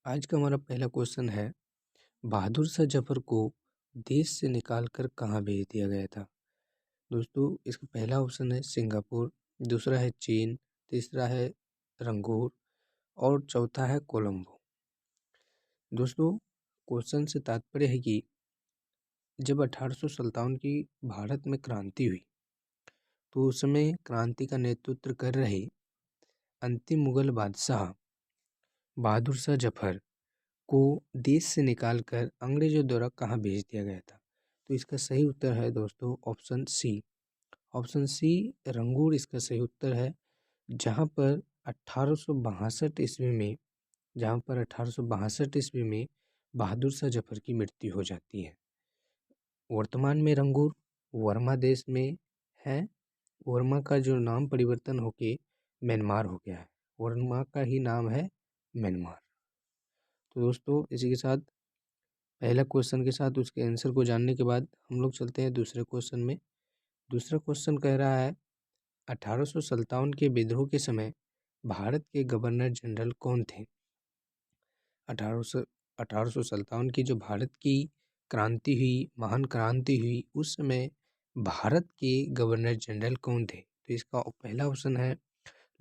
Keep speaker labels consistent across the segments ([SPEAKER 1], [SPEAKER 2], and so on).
[SPEAKER 1] आज का हमारा पहला क्वेश्चन है, बहादुर शाह जफर को देश से निकालकर कहाँ भेज दिया गया था। दोस्तों, इसका पहला ऑप्शन है सिंगापुर, दूसरा है चीन, तीसरा है रंगूर और चौथा है कोलंबो। दोस्तों, क्वेश्चन से तात्पर्य है कि जब 1857 की भारत में क्रांति हुई तो उस समय क्रांति का नेतृत्व कर रहे अंतिम मुगल बादशाह बहादुर शाह जफर को देश से निकालकर अंग्रेजों द्वारा कहाँ भेज दिया गया था। तो इसका सही उत्तर है दोस्तों ऑप्शन सी। ऑप्शन सी रंगूर इसका सही उत्तर है, जहाँ पर 1862 ईस्वी में बहादुर शाह जफर की मृत्यु हो जाती है। वर्तमान में रंगूर वर्मा देश में है। वर्मा का जो नाम परिवर्तन होके म्यांमार हो गया है। वर्मा का ही नाम है म्यांमार। तो दोस्तों, इसी के साथ पहला क्वेश्चन के साथ उसके आंसर को जानने के बाद हम लोग चलते हैं दूसरे क्वेश्चन में। दूसरा क्वेश्चन कह रहा है, 1857 के विद्रोह के समय भारत के गवर्नर जनरल कौन थे। 1857 की जो भारत की क्रांति हुई, महान क्रांति हुई, उस समय भारत के गवर्नर जनरल कौन थे। तो इसका पहला ऑप्शन है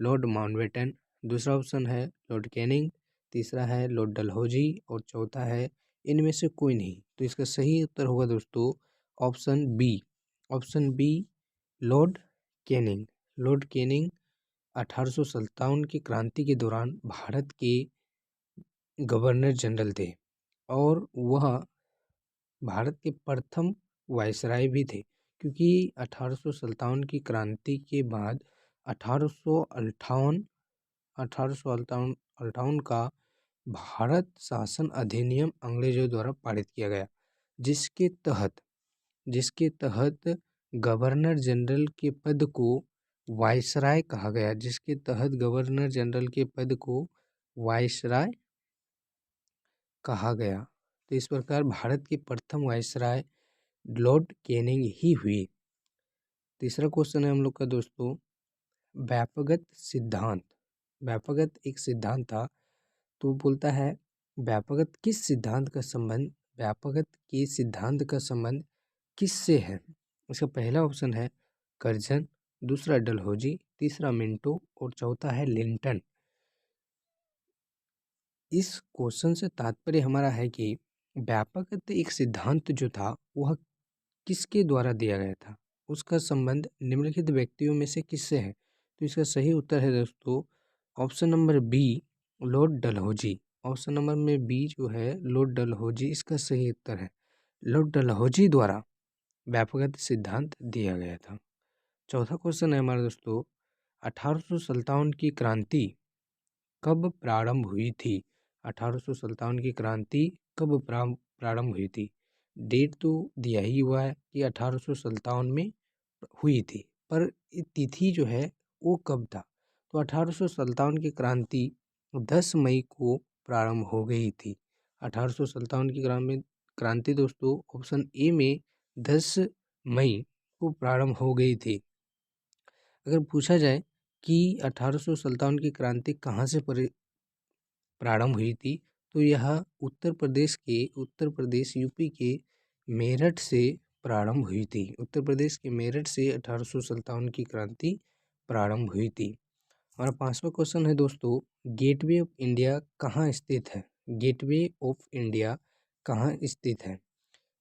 [SPEAKER 1] लॉर्ड माउंटबेटन, दूसरा ऑप्शन है लॉर्ड कैनिंग, तीसरा है लॉर्ड डलहौजी और चौथा है इनमें से कोई नहीं। तो इसका सही उत्तर होगा दोस्तों option B. Option B Lord Canning. Lord Canning 1857 की क्रांति के दौरान भारत के गवर्नर जनरल थे और वह भारत के प्रथम वायसराय भी थे, क्योंकि 1857 की क्रांति के बाद 1858 का भारत शासन अधिनियम अंग्रेजों द्वारा पारित किया गया, जिसके तहत गवर्नर जनरल के पद को वायसराय कहा गया। जिसके तहत गवर्नर जनरल के पद को वायसराय कहा गया। तो इस प्रकार भारत के प्रथम वायसराय लॉर्ड कैनिंग ही हुए। तीसरा क्वेश्चन है हम लोग का दोस्तों, व्यापकगत सिद्धांत। व्यापकगत एक सिद्धांत था, तो बोलता है व्यापकगत के सिद्धांत का संबंध किससे है। इसका पहला ऑप्शन है कर्जन, दूसरा डलहौजी, तीसरा मिंटो और चौथा है लिंटन। इस क्वेश्चन से तात्पर्य हमारा है कि व्यापकगत एक सिद्धांत जो था वह किसके द्वारा दिया गया था, उसका संबंध निम्नलिखित व्यक्तियों में से किससे है। तो इसका सही उत्तर है दोस्तों option number B Lord Dalhousie. Option number में बी जो है लॉर्ड डलहौजी इसका सही उत्तर है। लॉर्ड डलहौजी द्वारा व्यापकगत सिद्धांत दिया गया था। चौथा क्वेश्चन है हमारा दोस्तों, 1857 की क्रांति कब प्रारंभ हुई थी। 1857 की क्रांति कब प्रारंभ हुई थी। डेट तो दिया ही हुआ है कि 1857 में हुई थी, पर तिथि जो है वो कब था। तो 1857 की क्रांति 10 मई को प्रारंभ हो गई थी। 1857 की क्रांति दोस्तों ऑप्शन ए में 10 मई को प्रारंभ हो गई थी। अगर पूछा जाए कि 1857 की क्रांति कहाँ से प्रारंभ हुई थी, तो यह उत्तर प्रदेश यूपी के मेरठ से प्रारंभ हुई थी। उत्तर प्रदेश के मेरठ से 1857 की क्रांति प्रारंभ हुई थी। हमारा पांचवा क्वेश्चन है दोस्तों, गेटवे ऑफ इंडिया कहाँ स्थित है। गेटवे ऑफ इंडिया कहाँ स्थित है।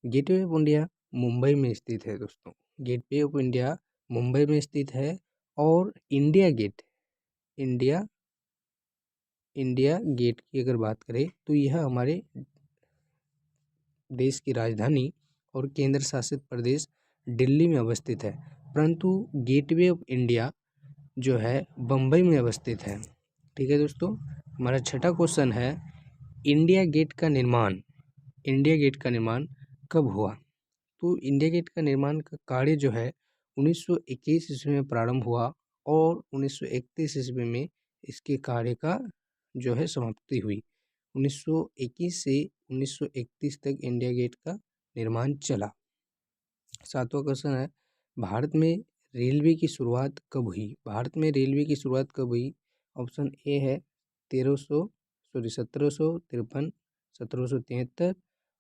[SPEAKER 1] गेटवे ऑफ इंडिया मुंबई में स्थित है दोस्तों। गेटवे ऑफ इंडिया मुंबई में स्थित है और इंडिया गेट की अगर बात करें तो यह हमारे देश की राजधानी और केंद्र शासित प्रदेश दिल्ली में अवस्थित है, परंतु गेटवे ऑफ इंडिया जो है बम्बई में अवस्थित है। ठीक है दोस्तों, हमारा छठा क्वेश्चन है, इंडिया गेट का निर्माण कब हुआ। तो इंडिया गेट का निर्माण का कार्य जो है 1921 ईस्वी में प्रारंभ हुआ और 1931 ईस्वी में इसके कार्य का जो है समाप्ति हुई। 1921 से 1931 तक इंडिया गेट का निर्माण चला। सातवां क्वेश्चन है, भारत में रेलवे की शुरुआत कब हुई। भारत में रेलवे की शुरुआत कब हुई। ऑप्शन ए है 1753, 1773,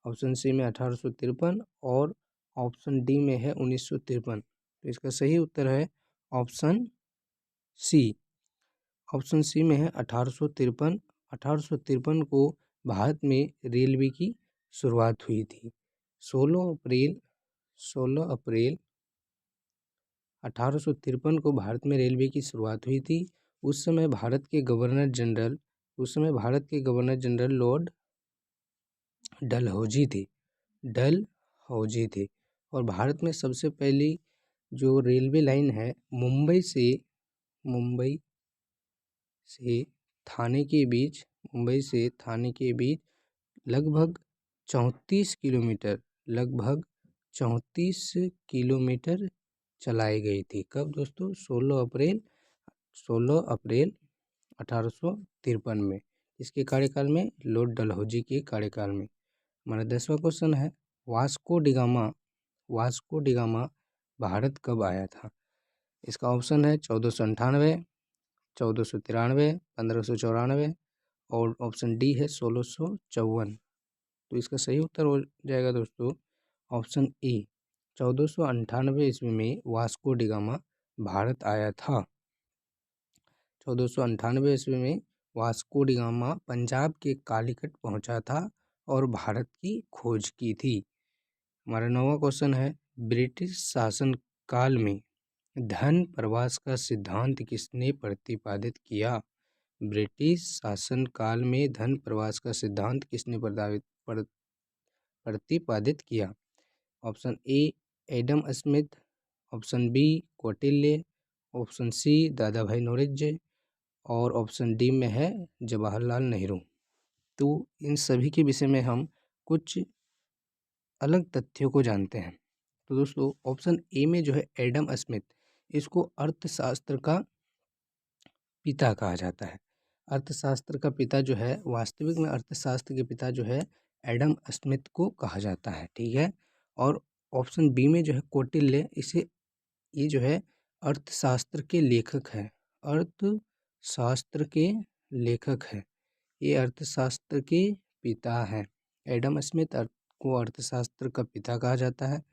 [SPEAKER 1] ऑप्शन सी में 1853 और ऑप्शन डी में है 1953। तो इसका सही उत्तर है ऑप्शन सी। ऑप्शन सी में है 1853। 1853 को भारत में रेलवे की शुरुआत हुई थी। 16 अप्रैल 1853 को भारत में रेलवे की शुरुआत हुई थी। उस समय भारत के गवर्नर जनरल लॉर्ड डलहौजी थे। और भारत में सबसे पहली जो रेलवे लाइन है मुंबई से थाने के बीच लगभग 34 किलोमीटर चलाई गई थी। कब दोस्तों? 16 अप्रैल 1853 में। इसके कार्यकाल में, लॉर्ड डलहौजी के कार्यकाल में। हमारा 10वां क्वेश्चन है, वास्को डिगामा भारत कब आया था? इसका ऑप्शन है 1498, 1493, 1594 और ऑप्शन डी है 1654। तो इसका सही उत्तर हो जाएगा दोस्तों ऑप्शन ए, 1498 ईस्वी में वास्को डिगामा भारत आया था। 1498 ईस्वी में वास्को डिगामा पंजाब के कालीकट पहुंचा था और भारत की खोज की थी। हमारा 9वां क्वेश्चन है, ब्रिटिश शासन काल में धन प्रवास का सिद्धांत किसने प्रतिपादित किया? ब्रिटिश शासन काल में धन प्रवास का सिद्धांत किसने प्रतिपादित किया? Option A Adam Smith, option B Kautilya, option C Dadabhai Naoroji और ऑप्शन डी में है जवाहरलाल नेहरू। तो इन सभी के विषय में हम कुछ अलग तथ्यों को जानते हैं। तो दोस्तों ऑप्शन ए में जो है एडम स्मिथ, इसको अर्थशास्त्र का पिता कहा जाता है। अर्थशास्त्र का पिता जो है, वास्तविक में अर्थशास्त्र के पिता जो है एडम स्मिथ को कहा जाता है, ठीक है। और ऑप्शन बी में जो है कौटिल्य, ये जो है अर्थशास्त्र के लेखक है। ये अर्थशास्त्र के पिता हैं। एडम स्मिथ को अर्थशास्त्र का पिता कहा जाता है।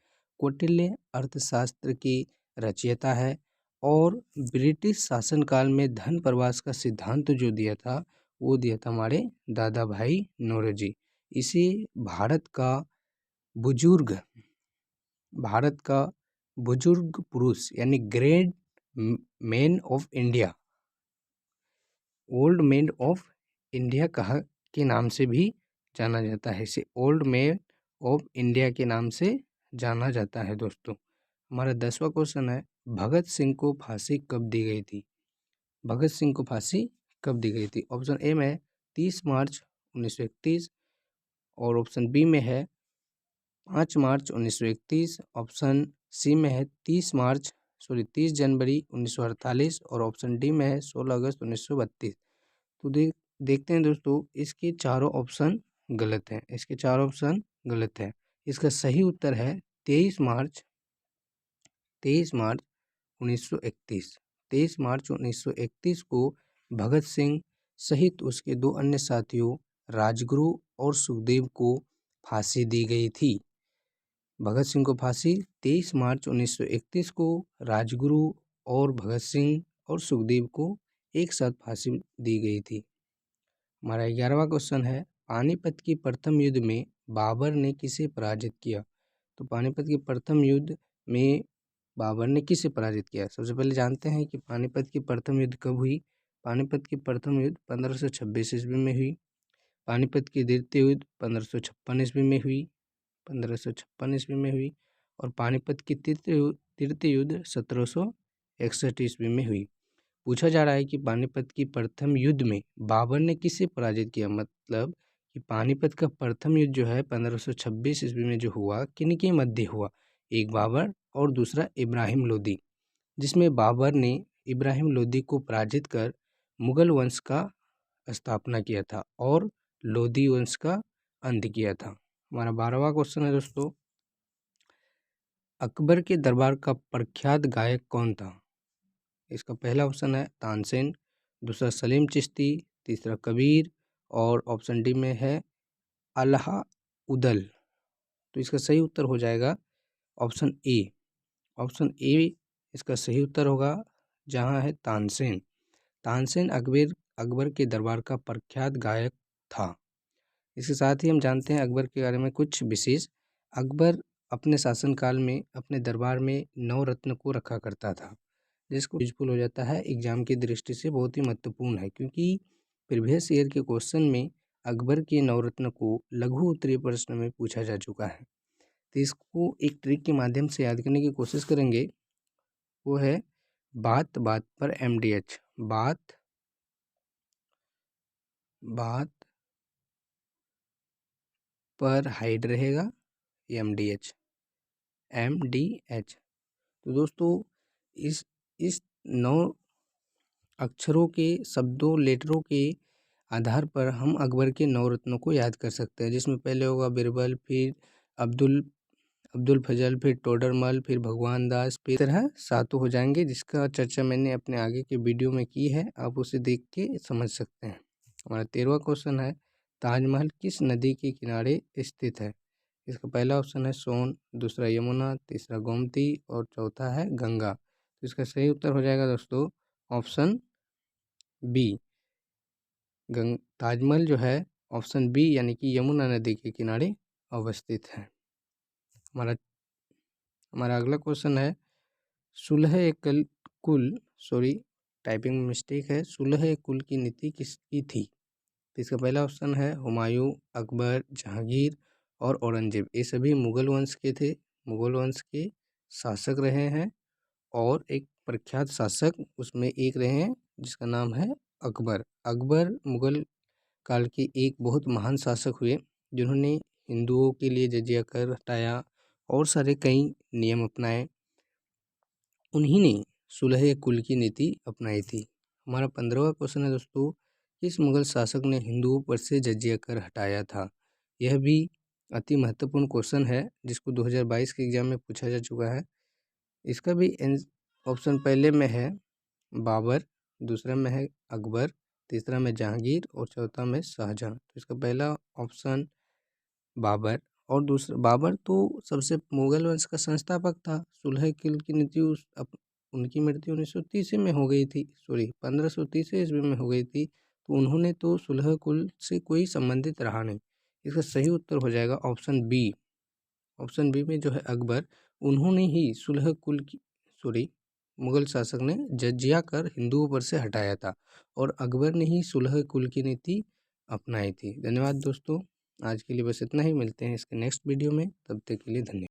[SPEAKER 1] कौटिल्य अर्थशास्त्र की रचयिता है। और ब्रिटिश शासनकाल में धन प्रवास का सिद्धांत जो दिया था, वो दिया था हमारे दादा भाई नौरोजी। इसे भारत का बुजुर्ग पुरुष यानी great man of India, old man of India के नाम से भी जाना जाता है। इसे ओल्ड मैन ऑफ इंडिया के नाम से जाना जाता है दोस्तों। हमारा 10वां क्वेश्चन है, भगत सिंह को फांसी कब दी गई थी? ऑप्शन ए में 30 मार्च 1931 और ऑप्शन बी में है 5 मार्च 1931, ऑप्शन सी में है 30 जनवरी 1948 और ऑप्शन डी में है 16 अगस्त 1932। तो देखते हैं दोस्तों, इसके चारों ऑप्शन गलत हैं। इसका सही उत्तर है 23 मार्च 1931। 23 मार्च 1931 को भगत सिंह सहित उसके 2 अन्य साथियों राजगुरु और सुखदेव को फांसी दी गई थी। भगत सिंह को फांसी 23 मार्च 1931 को राजगुरु और भगत सिंह और सुखदेव को एक साथ फांसी दी गई थी। हमारा 11वां क्वेश्चन है, पानीपत के प्रथम युद्ध में बाबर ने किसे पराजित किया? तो पानीपत के प्रथम युद्ध में बाबर ने किसे पराजित किया? सबसे पहले जानते हैं कि पानीपत की प्रथम युद्ध कब हुई। पानीपत की प्रथम युद्ध 1526 ईस्वी में हुई। पानीपत की द्वितीय युद्ध 1556 ईस्वी में हुई और पानीपत की तृतीय युद्ध 1761 ईस्वी में हुई। पूछा जा रहा है कि पानीपत की प्रथम युद्ध में बाबर ने किसे पराजित किया, मतलब कि पानीपत का प्रथम युद्ध जो है 1526 ईस्वी में जो हुआ, किनके मध्य हुआ? एक बाबर और दूसरा इब्राहिम लोदी, जिसमें बाबर ने इब्राहिम लोदी को पराजित कर मुगल वंश का स्थापना किया था और लोदी वंश का अंत किया था। हमारा 12वां क्वेश्चन है दोस्तों, अकबर के दरबार का प्रख्यात गायक कौन था? इसका पहला ऑप्शन है तानसेन, दूसरा सलीम चिश्ती, तीसरा कबीर और ऑप्शन डी में है अलाउद्दीन। तो इसका सही उत्तर हो जाएगा ऑप्शन ए। ऑप्शन ए इसका सही उत्तर होगा, जहां है तानसेन। तानसेन अकबर के दरबार का प्रख्यात गायक था। इसके साथ ही हम जानते हैं अकबर के बारे में कुछ विशेष। अकबर अपने शासनकाल में अपने दरबार में नवरत्न को रखा करता था, जिसको यूजफुल हो जाता है एग्जाम की दृष्टि से, बहुत ही महत्वपूर्ण है, क्योंकि प्रीवियस ईयर के क्वेश्चन में अकबर के नवरत्न को लघु उत्तरीय प्रश्न में पूछा जा चुका है। तो इसको एक ट्रिक के माध्यम से याद करने की कोशिश करेंगे। वो है बात बात पर MDH। बात बात पर हाइड रहेगा MDH। तो दोस्तों इस 9 अक्षरों के शब्दों लेटरों के आधार पर हम अकबर के नवरत्नों को याद कर सकते हैं, जिसमें पहले होगा बिरबल, फिर अब्दुल फजल, फिर टोडरमल, फिर भगवान दास, फिर तरह सातों हो जाएंगे, जिसका चर्चा मैंने अपने आगे के वीडियो में की है, आप उसे देख के समझ सकते हैं। हमारा 13वां क्वेश्चन है, ताजमहल किस नदी के किनारे स्थित है? इसका पहला ऑप्शन है सोन, दूसरा यमुना, तीसरा गोमती और चौथा है गंगा। तो इसका सही उत्तर हो जाएगा दोस्तों ऑप्शन बी। ताजमहल जो है ऑप्शन बी यानी कि यमुना नदी के किनारे अवस्थित है। हमारा अगला क्वेश्चन है, सुलह कुल टाइपिंग में मिस्टेक है, सुलह कुल की नीति किसकी थी? तो इसका पहला ऑप्शन है हुमायूं, अकबर, जहांगीर और औरंगजेब। ये सभी मुगल वंश के थे, मुगल वंश के शासक रहे हैं, और एक प्रख्यात शासक उसमें एक रहे हैं जिसका नाम है अकबर। अकबर मुगल काल के एक बहुत महान शासक हुए, जिन्होंने हिंदुओं के लिए जजिया कर हटाया और सारे कई नियम अपनाए। उन्हीं ने सुलह कुल की नीति अपनाई थी। हमारा 15वां क्वेश्चन है दोस्तों, किस मुगल शासक ने हिंदुओं पर से जजिया कर हटाया था? यह भी अति महत्वपूर्ण क्वेश्चन है, जिसको 2022 के एग्जाम में पूछा जा चुका है। इसका भी ऑप्शन पहले में है बाबर, दूसरा में है अकबर, तीसरा में जहांगीर और चौथा में शाहजहां। तो इसका पहला ऑप्शन बाबर, और दूसरा बाबर तो सबसे मुगल वंश का संस्थापक था। सुलह कुल की नीति उनकी मृत्यु 1930 में हो गई थी, 1530 ईस्वी में हो गई थी। तो उन्होंने तो सुलह कुल से कोई संबंधित रहा नहीं। इसका सही उत्तर हो जाएगा ऑप्शन बी। ऑप्शन बी में जो है अकबर, उन्होंने ही सुलह कुल की मुगल शासक ने जजिया कर हिंदुओं पर से हटाया था, और अकबर ने ही सुलह कुल की नीति अपनाई थी। धन्यवाद दोस्तों, आज के लिए बस इतना ही। मिलते हैं इसके नेक्स्ट वीडियो में, तब तक के लिए धन्यवाद।